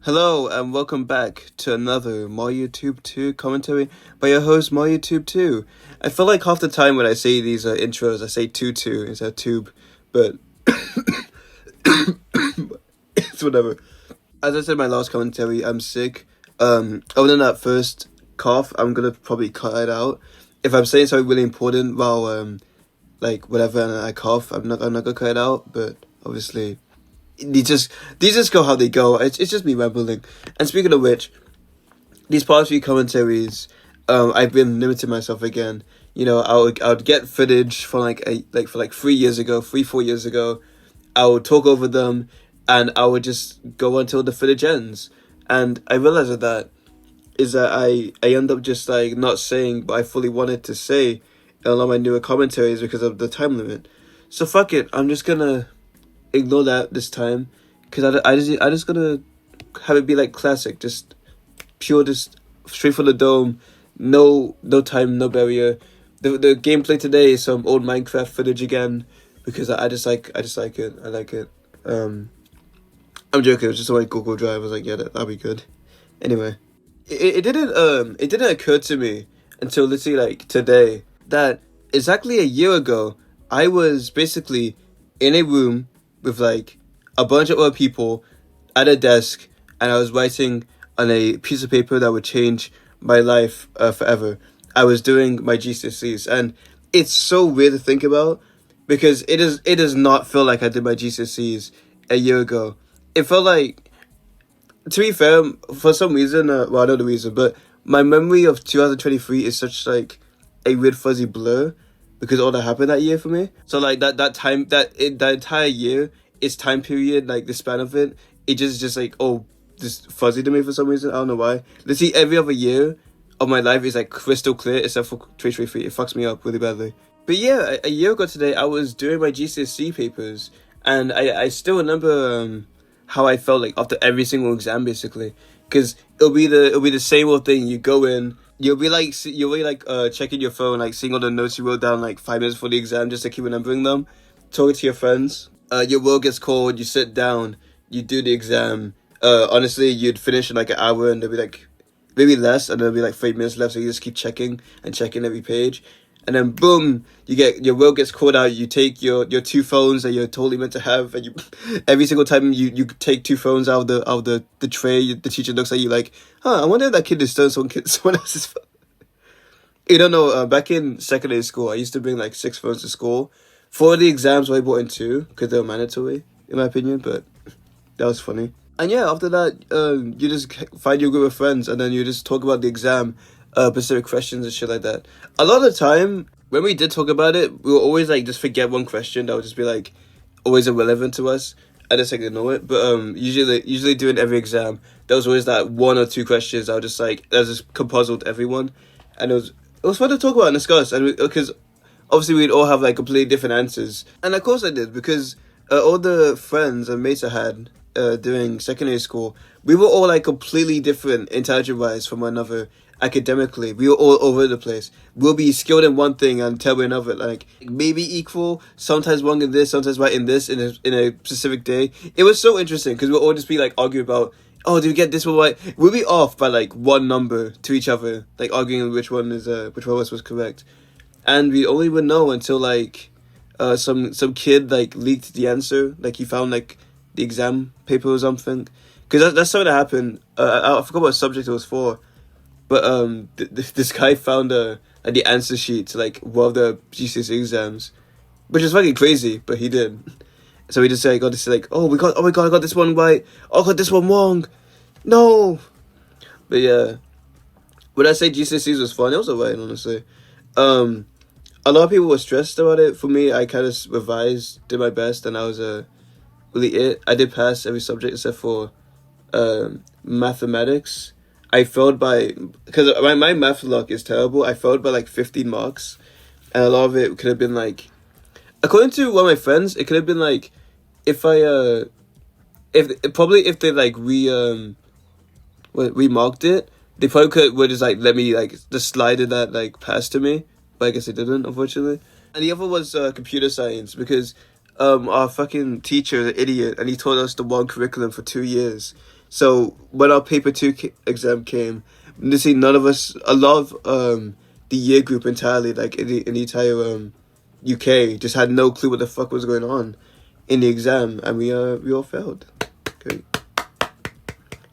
Hello and welcome back to another MarioTube 2 commentary by your host MarioTube 2. I feel like half the time when I say these intros, I say 2 instead of tube, but it's whatever. As I said in my last commentary, I'm sick. Other than that first cough, I'm gonna probably cut it out. If I'm saying something really important while like whatever and I cough, I'm not gonna cut it out, but obviously these just go how they go. It's just me rambling. And speaking of which, these past few commentaries, I've been limiting myself again. You know, I would get footage from like 3 years ago, 4 years ago. I would talk over them, and I would just go until the footage ends. And I realized that I end up just like not saying what I fully wanted to say in a lot of my newer commentaries because of the time limit. So fuck it, I'm just gonna ignore that this time, because I just gonna have it be like classic, just pure, just straight from the dome, no time, no barrier. The gameplay today is some old Minecraft footage again, because I just like it. I like it. I'm joking. It was just on my Google Drive. I was like, yeah, that'll be good. Anyway, it didn't occur to me until literally like today that exactly a year ago I was basically in a room with like a bunch of other people at a desk, and I was writing on a piece of paper that would change my life forever. I was doing my GCSEs, and it's so weird to think about, because it does not feel like I did my GCSEs a year ago. It felt like, to be fair, for some reason, well, I know the reason, but my memory of 2023 is such like a weird fuzzy blur, because all that happened that year for me. So like that entire year, its time period, like the span of it, it just like just fuzzy to me for some reason. I don't know why. Literally every other year of my life is like crystal clear except for 2023. It fucks me up really badly. But yeah, a year ago today, I was doing my GCSE papers, and I still remember how I felt like after every single exam, basically, because it'll be the same old thing. You go in. You'll be checking your phone, like seeing all the notes you wrote down like 5 minutes for the exam just to keep remembering them. Talking to your friends. Your will gets called, you sit down, you do the exam. Honestly, you'd finish in like an hour, and there'll be like maybe less, and there'll be like 3 minutes left, so you just keep checking every page. And then boom, your will gets called out. You take your 2 phones that you're totally meant to have, and you every single time you take 2 phones out of the tray, the teacher looks at you like, I wonder if that kid is still someone else's phone. You don't know. Back in secondary school, I used to bring like 6 phones to school. For the exams, I brought in 2 because they were mandatory, in my opinion. But that was funny. And yeah, after that, you just find your group of friends, and then you just talk about the exam, specific questions and shit like that. A lot of the time, when we did talk about it, we would always like just forget one question that would just be like always irrelevant to us. I just like ignore it. But usually during every exam, there was always that 1 or 2 questions I was just like that was just composable to everyone, and it was fun to talk about and discuss, and because obviously we'd all have like completely different answers, and of course I did, because all the friends and mates I had during secondary school, we were all like completely different intelligence-wise from one another. Academically, we were all over the place. We'll be skilled in one thing and terrible in another, like maybe equal, sometimes wrong in this, sometimes right in this, in a specific day. It was so interesting because we'll all just be like arguing about, oh, did we get this one right? We'll be off by like 1 number to each other, like arguing which one of us was correct, and we only would know until like some kid like leaked the answer, like he found like the exam paper or something, because that's something that happened. I forgot what subject it was for. But this guy found the answer sheet to like one of the GCSE exams, which is fucking crazy, but he did. So he just got to say like, oh my god, I got this one right. Oh, I got this one wrong. No. But yeah, when I say GCSEs was fun, it was alright, honestly. A lot of people were stressed about it. For me, I kind of revised, did my best, and that was really it. I did pass every subject except for mathematics. I failed because my math luck is terrible. I failed by like 15 marks, and a lot of it could have been like, according to one of my friends, it could have been like, if they like remarked it, they probably would just like let me like just slided that like pass to me, but I guess they didn't, unfortunately. And the other was computer science, because our fucking teacher is an idiot, and he taught us the wrong curriculum for 2 years. So when our paper two exam came, you see none of us, a lot of the year group entirely, like in the entire UK, just had no clue what the fuck was going on in the exam, and we all failed. Okay.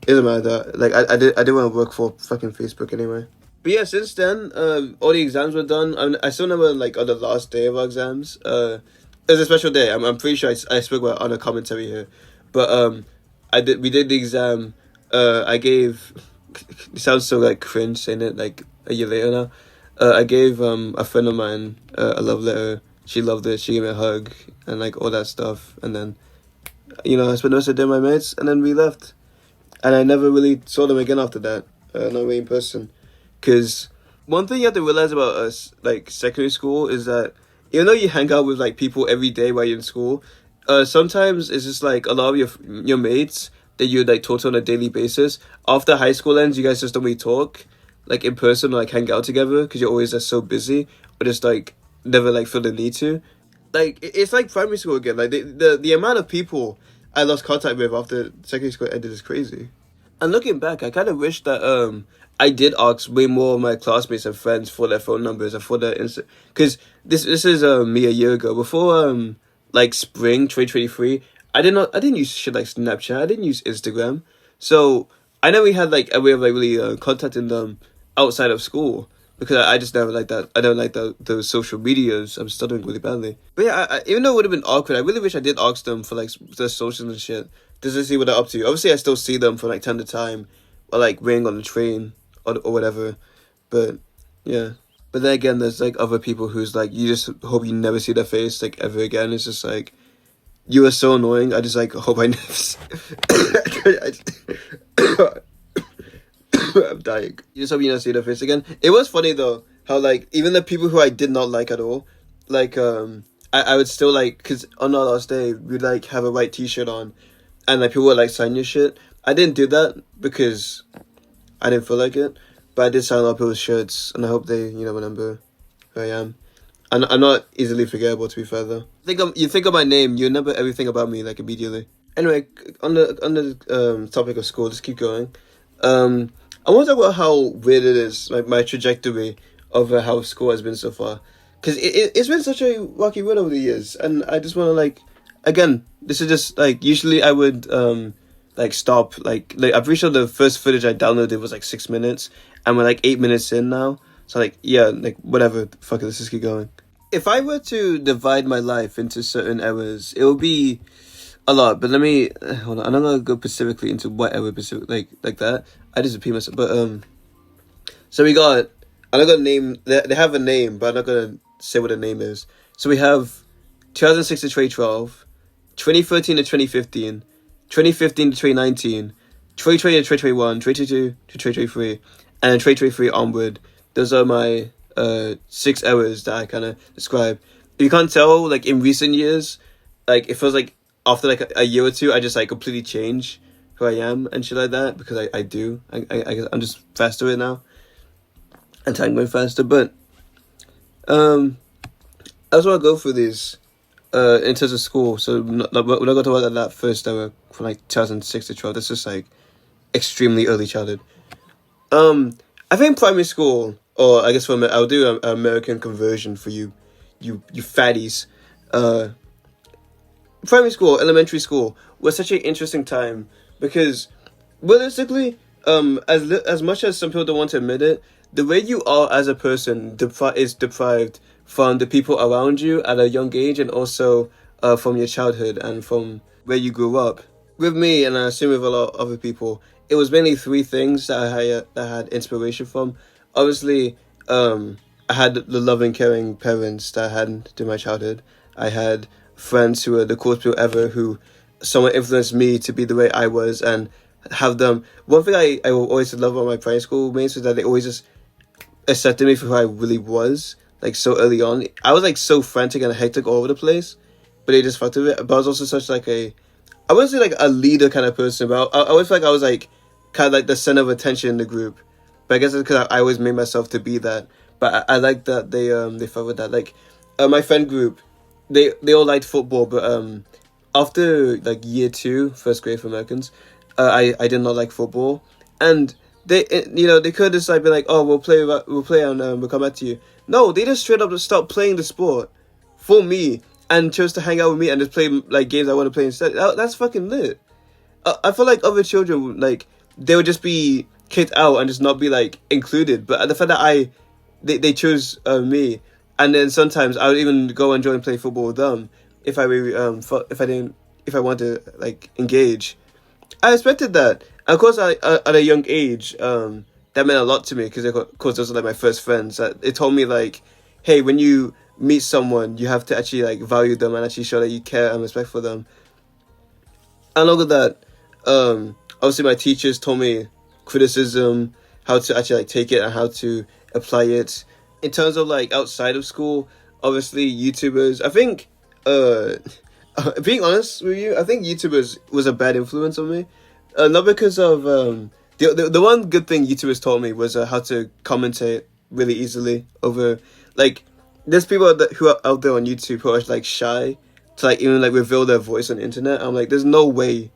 It doesn't matter. Like I didn't want to work for fucking Facebook anyway. But yeah, since then, all the exams were done. I still remember like on the last day of our exams. It was a special day. I'm pretty sure I spoke about it on a commentary here, but we did the exam. I gave. It sounds so like cringe saying it like a year later now. I gave a friend of mine a love letter. She loved it. She gave me a hug and like all that stuff. And then, I spent the rest of the day with my mates, and then we left. And I never really saw them again after that. Not really in person. Because one thing you have to realize about us, like secondary school, is that even though you hang out with like people every day while you're in school, sometimes it's just like a lot of your mates that you like talk to on a daily basis. After high school ends, you guys just don't really talk like in person or like hang out together because you're always just so busy or just like never like feel the need to. Like it's like primary school again. Like the amount of people I lost contact with after secondary school ended is crazy. And looking back, I kind of wish that I did ask way more of my classmates and friends for their phone numbers and for their because this is me a year ago before like spring 2023. I didn't use shit like Snapchat. I didn't use Instagram. So I know we had like a way of like really contacting them outside of school because I just never like that. I don't like those social medias. I'm stuttering really badly. But yeah, even though it would have been awkward, I really wish I did ask them for like their socials and shit just to see what they're up to. Obviously, I still see them from like time to time or like waiting on the train or whatever. But yeah. But then again, there's like other people who's like you just hope you never see their face like ever again. It's just like you are so annoying. I just like hope I never. I'm dying. You just hope you never see their face again. It was funny though how like even the people who I did not like at all, like I would still like because on our last day we'd like have a white T-shirt on, and like people would like sign your shit. I didn't do that because I didn't feel like it, but I did sign a lot of people's shirts, and I hope they remember who I am. And I'm not easily forgettable, to be fair though. You think of my name, you remember everything about me like immediately. Anyway, on the topic of school, let's keep going. I want to talk about how weird it is, like my trajectory of how school has been so far, because it's been such a rocky road over the years, and I just want to like, again, this is just like usually I would like stop like I'm pretty sure the first footage I downloaded was like 6 minutes, and we're like 8 minutes in now. So like yeah, like whatever, fuck it, let's just keep going. If I were to divide my life into certain eras, it would be a lot. But let me hold on. I'm not gonna go specifically into what era specific like that. I just repeat myself. But so we got. I'm not gonna name. They have a name, but I'm not gonna say what the name is. So we have 2006 to 2012, 2013 to 2015, 2015 to 2019, 2020 to 2021, 2022 to 2023, and then 2023 onward. Those are my 6 eras that I kind of describe. If you can't tell, like in recent years, like it feels like after like a year or two, I just like completely change who I am and shit like that because I do. I'm just faster with it now, and time going faster. But I just want to go through these in terms of school. So we're not going to talk about that first era from like 2006 to 12. This is like extremely early childhood. I think primary school, or I guess I'll do an American conversion for you fatties. Primary school, elementary school was such an interesting time because, realistically, as much as some people don't want to admit it, the way you are as a person is deprived from the people around you at a young age, and also from your childhood and from where you grew up. With me, and I assume with a lot of other people, it was mainly 3 things that I had inspiration from. Obviously, I had the loving, caring parents that I had during my childhood. I had friends who were the coolest people ever, who somewhat influenced me to be the way I was, and have them. One thing I always love about my primary school mates was that they always just accepted me for who I really was, like so early on. I was like so frantic and hectic all over the place, but they just fucked with it. But I was also such like I wouldn't say like a leader kind of person, but I always feel like I was like kind of like the center of attention in the group. But I guess it's because I always made myself to be that. But I like that they fuck with that. Like my friend group, they all liked football, but after like year 2, first grade for Americans, I did not like football, and they could just like be like, oh, we'll play and we'll come back to you. No, they just straight up just stopped playing the sport for me and chose to hang out with me and just play like games I want to play instead. That's fucking lit. I feel like other children, like, they would just be kicked out and just not be like included. But the fact that they chose me, and then sometimes I would even go and join and play football with them if I really if I wanted to like engage. I expected that. And of course, at a young age, that meant a lot to me because of course those are like my first friends. It told me like, hey, when you meet someone, you have to actually like value them and actually show that you care and respect for them. And along with that, obviously my teachers told me criticism, how to actually like take it and how to apply it. In terms of like outside of school, obviously YouTubers, I think being honest with you, I think YouTubers was a bad influence on me. Not because of the one good thing YouTubers taught me was how to commentate really easily over, like, there's people who are out there on YouTube who are like shy to like even like reveal their voice on the internet. I'm like, there's no way.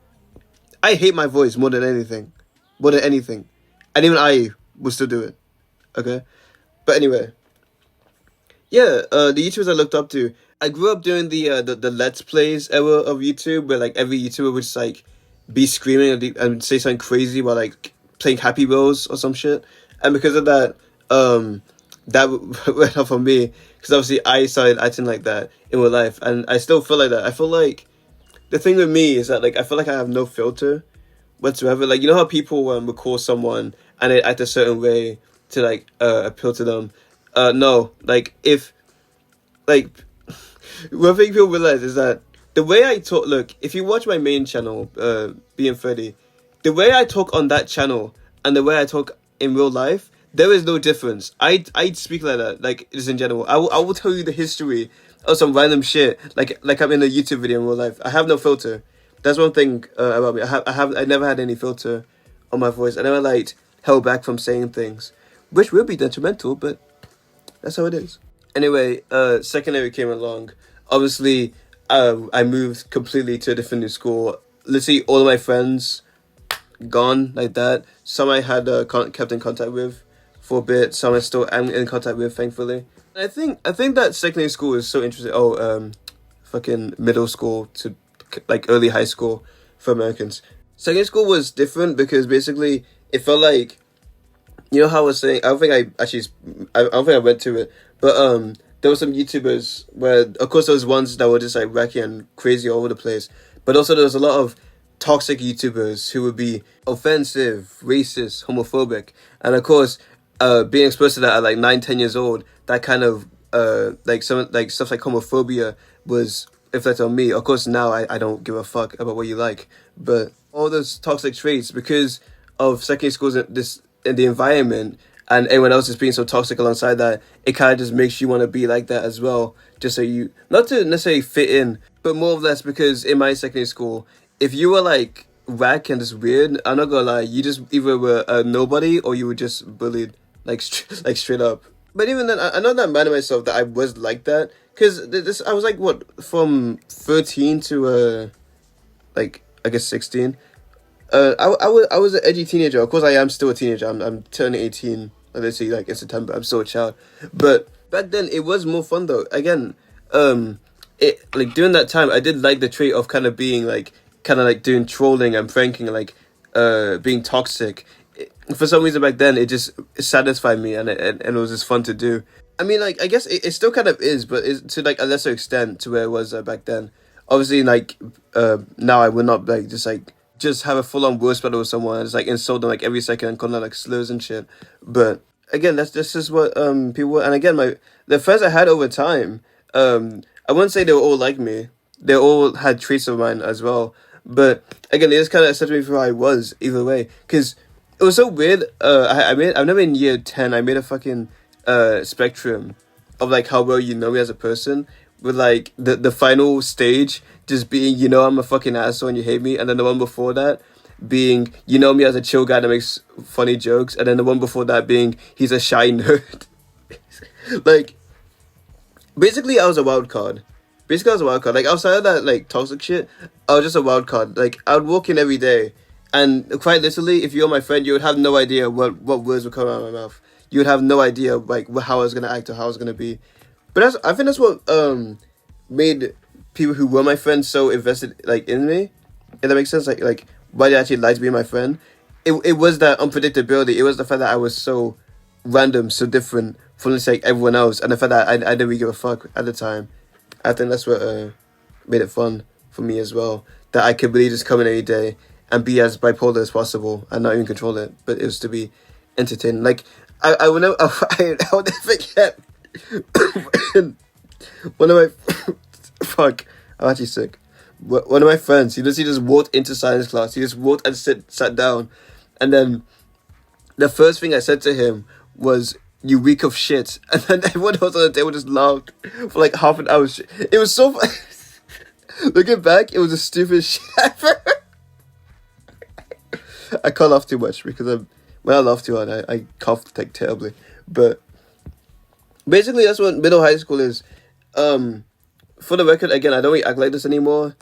I hate my voice more than anything, and even I will still do it. Okay, but anyway, yeah, the YouTubers I looked up to. I grew up during the Let's Plays era of YouTube, where like every YouTuber would just like be screaming and say something crazy while like playing Happy Wheels or some shit, and because of that, that went off on me because obviously I started acting like that in real life, and I still feel like that. I feel like the thing with me is that like I feel like I have no filter whatsoever. Like, you know how people would call someone and they act a certain way to like appeal to them. No, like if like one thing people realize is that the way I talk. Look, if you watch my main channel, Being 30, the way I talk on that channel and the way I talk in real life, there is no difference. I speak like that, like just in general. I will tell you the history of some random shit, like I'm in a YouTube video in real life. I have no filter. That's one thing about me. I never had any filter on my voice. I never like held back from saying things, which will be detrimental, but that's how it is. Anyway, secondary came along. Obviously, I moved completely to a different new school. Literally, all of my friends gone like that. Some I had kept in contact with for a bit. Some I still am in contact with, thankfully. I think that secondary school is so interesting. Fucking middle school to like early high school for Americans. Secondary school was different because basically it felt like, you know how I was saying. I don't think I went to it, but there were some YouTubers where, of course, there was ones that were just like wacky and crazy all over the place, but also there was a lot of toxic YouTubers who would be offensive, racist, homophobic, and of course, being exposed to that at like 9-10 years old, that kind of like some like stuff like homophobia was reflected on me. Of course, now I don't give a fuck about what you like, but all those toxic traits, because of secondary schools in the environment, and everyone else is being so toxic alongside that, it kind of just makes you want to be like that as well, just so you, not to necessarily fit in, but more or less because in my secondary school, if you were like whack and just weird, I'm not gonna lie, you just either were a nobody or you were just bullied, like like straight up. But even then, I'm not that mad at myself that I was like that, because this I was like, what, from 13 to like I guess 16. I was an edgy teenager. Of course, I am still a teenager. I'm turning 18. Let's see, like in September. I'm still a child. But back then, it was more fun though. Again, it like during that time, I did like the trait of kind of being like, kind of like doing trolling and pranking, like being toxic. For some reason back then, it just satisfied me, and it was just fun to do. I mean, like, I guess it still kind of is, but it's to like a lesser extent to where it was back then. Obviously, like now I would not like just have a full-on word battle with someone and just like insult them like every second and call them like slurs and shit. But again, that's just what people. And again, the friends I had over time, I wouldn't say they were all like me. They all had traits of mine as well. But again, they just kind of accepted me for who I was either way. Because it was so weird. I've never in year 10. I made a fucking spectrum of like how well you know me as a person, with like the final stage just being, you know, I'm a fucking asshole and you hate me, and then the one before that being, you know me as a chill guy that makes funny jokes, and then the one before that being, he's a shy nerd. Like, basically I was a wild card. Like outside of that like toxic shit, I was just a wild card. Like I would walk in every day And quite literally, if you're my friend, you would have no idea what words would come out of my mouth. You would have no idea like how I was gonna act or how I was gonna be. But I think that's what made people who were my friends so invested like in me. If that makes sense, like why they actually liked to be my friend. It was that unpredictability. It was the fact that I was so random, so different from let's say everyone else, and the fact that I didn't really give a fuck at the time. I think that's what made it fun for me as well. That I could really just come in any day and be as bipolar as possible and not even control it, but it was to be entertaining. Like I will never, I will never forget one of my fuck, I'm actually sick. One of my friends, he just walked into science class. He just walked and sat down, and then the first thing I said to him was, "You reek of shit," and then everyone else on the table just laughed for like half an hour. It was so funny. Looking back, it was the stupidest shit ever. I can't laugh too much because when I laugh too hard, I cough like terribly. But basically, that's what middle high school is. For the record, again, I don't really act like this anymore.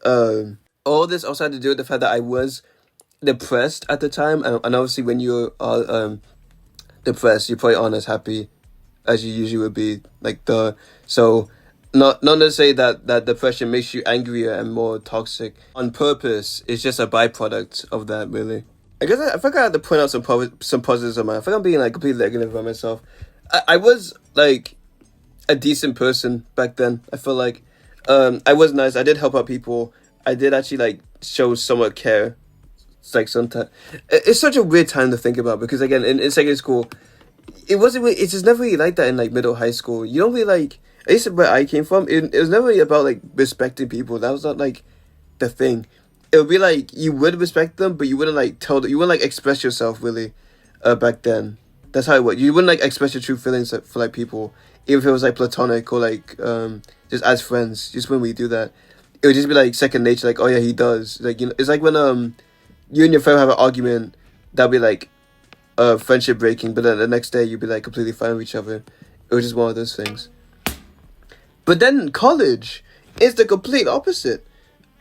All this also had to do with the fact that I was depressed at the time, and obviously when you are depressed, you probably aren't as happy as you usually would be. So not to say that depression makes you angrier and more toxic on purpose. It's just a byproduct of that, really. I guess I think I had to point out some positives of mine. I think I'm being like completely negative about myself. I was like a decent person back then. I feel like I was nice. I did help out people. I did actually like show somewhat care. It's like sometimes it's such a weird time to think about because again in secondary school, it's just never really like that in like middle high school. You don't really like, at least where I came from, it was never really about like respecting people. That was not like the thing. It would be like you would respect them, but you wouldn't like you wouldn't like express yourself really back then. That's how it was. You wouldn't like express your true feelings for like people, even if it was like platonic or like just as friends. Just when we do that, it would just be like second nature. Like, oh yeah, he does. Like, you know, it's like when you and your friend have an argument, that'll be like friendship breaking, but then the next day you'd be like completely fine with each other. It was just one of those things. But then college is the complete opposite.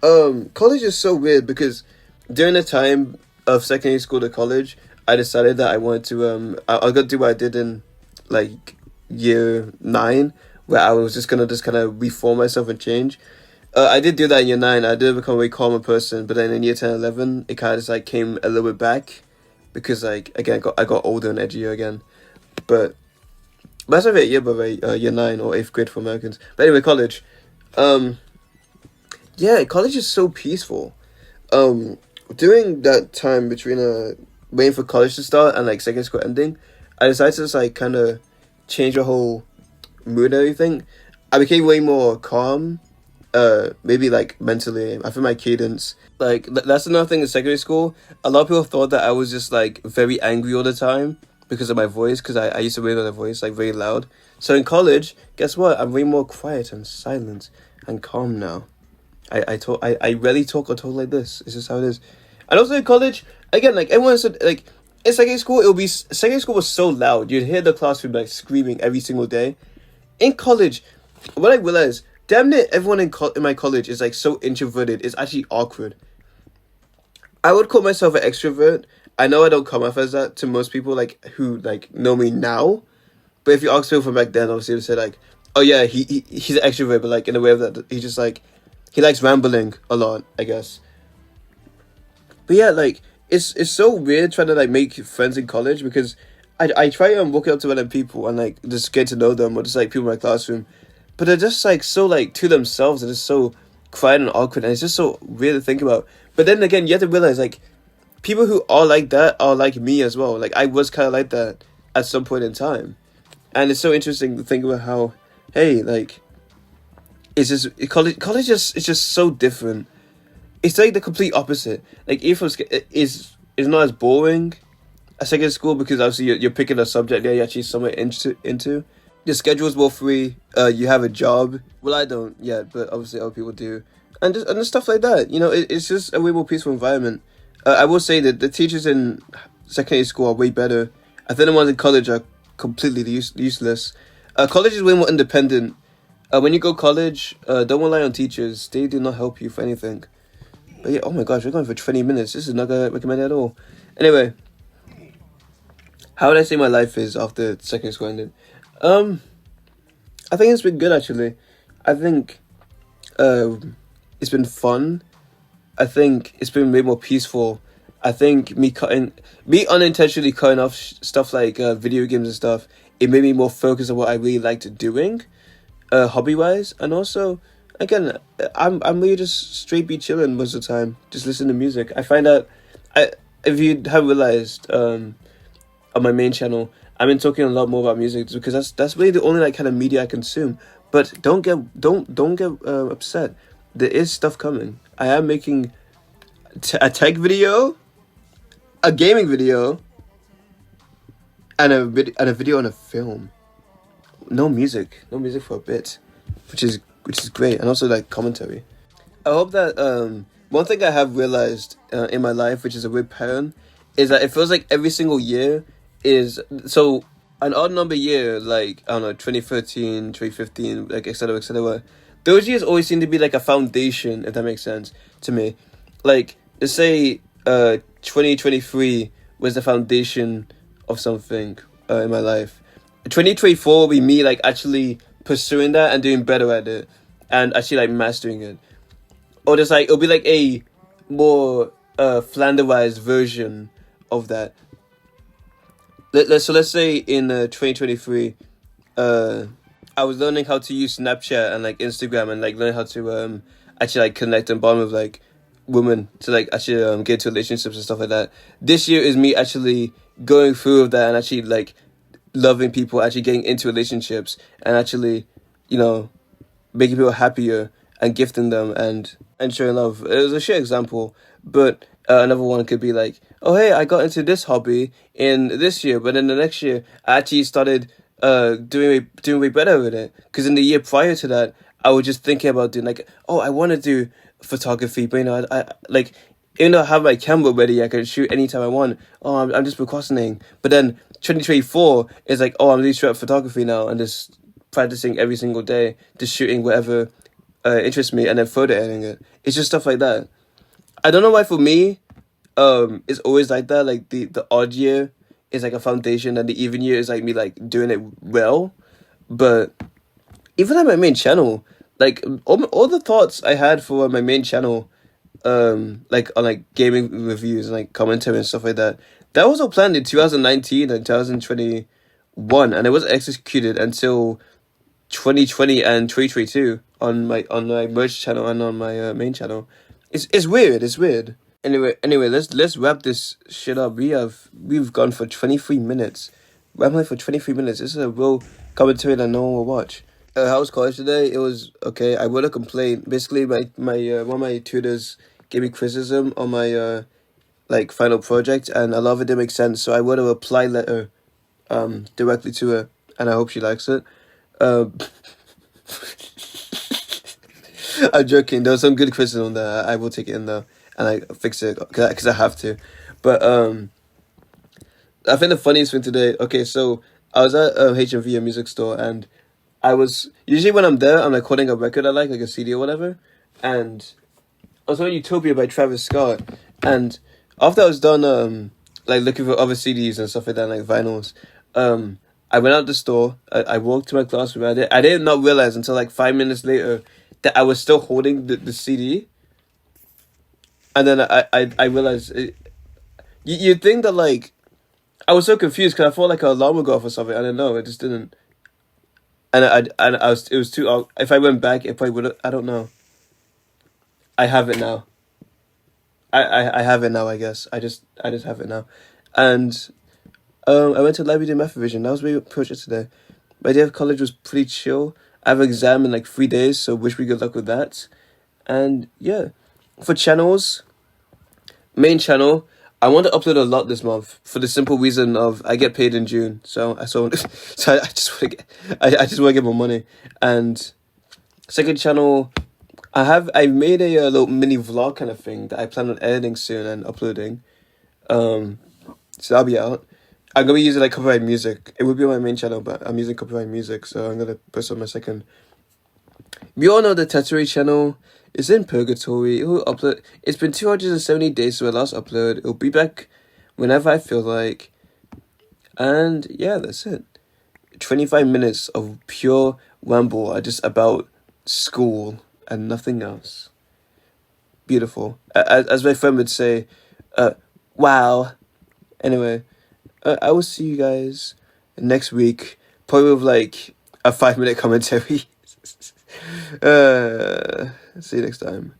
College is so weird because during the time of secondary school to college, I decided that I wanted to I was gonna do what I did in like year 9, where I was just gonna kind of reform myself and change. I did do that in year 9. I did become a way calmer person, but then in year 10, 11, it kind of just like came a little bit back because like again I got older and edgier again. But that's my favorite year, by the way, year 9 or 8th grade for Americans. But anyway, college. Yeah, college is so peaceful. During that time between waiting for college to start and like secondary school ending, I decided to just like kind of change the whole mood and everything. I became way more calm. Maybe like mentally. I feel my cadence. Like that's another thing in secondary school. A lot of people thought that I was just like very angry all the time because of my voice. Because I used to raise my voice like very loud. So in college, guess what? I'm way more quiet and silent and calm now. I rarely talk or talk like this. It's just how it is. And also in college, again, like everyone said, like in secondary school, secondary school was so loud. You'd hear the classroom like screaming every single day. In college, what I realized, damn near everyone in my college is like so introverted. It's actually awkward. I would call myself an extrovert. I know I don't come off as that to most people like who like know me now. But if you ask people from back then, obviously they would say like, oh yeah, he's an extrovert, but like in a way of that he just like he likes rambling a lot, I guess. But yeah, like it's so weird trying to like make friends in college because I try walking up to random people and like just get to know them or just like people in my classroom, but they're just like so like to themselves and just so quiet and awkward and it's just so weird to think about. But then again, you have to realize like people who are like that are like me as well. Like I was kind of like that at some point in time, and it's so interesting to think about how like it's just college is just so different. It's like the complete opposite. Like EFOS is not as boring as secondary school because obviously you're picking a subject that you're actually somewhat into. Your schedule's more free. You have a job. Well, I don't yet, but obviously other people do, and just stuff like that. You know, it's just a way more peaceful environment. I will say that the teachers in secondary school are way better. I think the ones in college are completely useless. College is way more independent. When you go college, don't rely on teachers. They do not help you for anything. But yeah, oh my gosh, we're going for 20 minutes. This is not gonna recommend at all. Anyway, how would I say my life is after secondary school ended? I think it's been good actually. I think it's been fun. I think it's been way more peaceful. I think me unintentionally cutting off stuff like video games and stuff, it made me more focused on what I really liked doing, hobby wise, and also, again, I'm really just straight be chilling most of the time, just listen to music. I find that, if you have realized, on my main channel, I've been talking a lot more about music because that's really the only like kind of media I consume. But don't get upset. There is stuff coming. I am making a tech video, a gaming video, and a video on a film. No music for a bit, which is great, and also like commentary. I hope that one thing I have realized in my life, which is a weird pattern, is that it feels like every single year is so an odd number year, like I don't know, 2013, 2015, like etc. etc. Those years always seem to be like a foundation, if that makes sense to me. Like, let's say 2023 was the foundation of something in my life. 2024 will be me like actually pursuing that and doing better at it and actually like mastering it. Or just like it'll be like a more flanderized version of that. Let's say in 2023, I was learning how to use Snapchat and like Instagram and like learn how to actually like connect and bond with like women to like actually get into relationships and stuff like that. This year is me actually going through with that and actually like loving people, actually getting into relationships and actually, making people happier and gifting them and showing love. It was a shit example, but another one could be like, oh hey, I got into this hobby in this year, but in the next year I actually started doing way better with it. Because in the year prior to that, I was just thinking about doing like, oh, I want to do photography, but I like, even though I have my camera ready, I can shoot anytime I want. Oh, I'm just procrastinating. But then 2024 is like, oh, I'm really straight up photography now and just practicing every single day, just shooting whatever interests me and then photo editing it. It's just stuff like that. I don't know why for me, it's always like that. Like the odd year is like a foundation, and the even year is like me like doing it well. But even on my main channel, like all the thoughts I had for my main channel, like on like gaming reviews and like commentary and stuff like that, that was all planned in 2019 and 2021, and it wasn't executed until 2020 and 2022 on my merch channel and on my main channel. It's weird. It's weird. Anyway, let's wrap this shit up. We've gone for 23 minutes. Rambling for 23 minutes. This is a real commentary that no one will watch. How was college today? It was okay. I would have complained. Basically, my one of my tutors gave me criticism on my like final project, and a lot of it didn't make sense. So I wrote a reply letter directly to her, and I hope she likes it. I'm joking. There was some good criticism there. I will take it in though, and I fix it because I have to. But I think the funniest thing today. Okay, so I was at HMV, a music store, and I was usually when I'm there, I'm like holding a record I like a CD or whatever, and I was on Utopia by Travis Scott, and after I was done like looking for other CDs and stuff like that, like vinyls, I went out the store. I walked to my classroom. I did not realize until like 5 minutes later that I was still holding the CD. And then I realized you'd think that like I was so confused because I thought like an alarm would go off or something. I don't know. It just didn't. And I was it was too. If I went back, it probably would. I don't know. I have it now. I have it now. I guess I just have it now, and I went to the library to do math revision. That was really pretty much today. My day of college was pretty chill. I have an exam in like 3 days, so wish me good luck with that. And yeah, for channels, main channel, I want to upload a lot this month for the simple reason of I get paid in June, so I just want to get more money. And second channel, I made a little mini vlog kind of thing that I plan on editing soon and uploading. So that'll be out. I'm gonna be using like copyright music. It would be on my main channel, but I'm using copyright music, so I'm gonna post on my second. We all know the Tetsury channel It's in purgatory. It'll upload. It's been 270 days since my last upload. It'll be back whenever I feel like. And yeah, that's it. 25 minutes of pure ramble just about school and nothing else. Beautiful. As my friend would say, wow. Anyway, I will see you guys next week. Probably with like a 5-minute commentary. See you next time.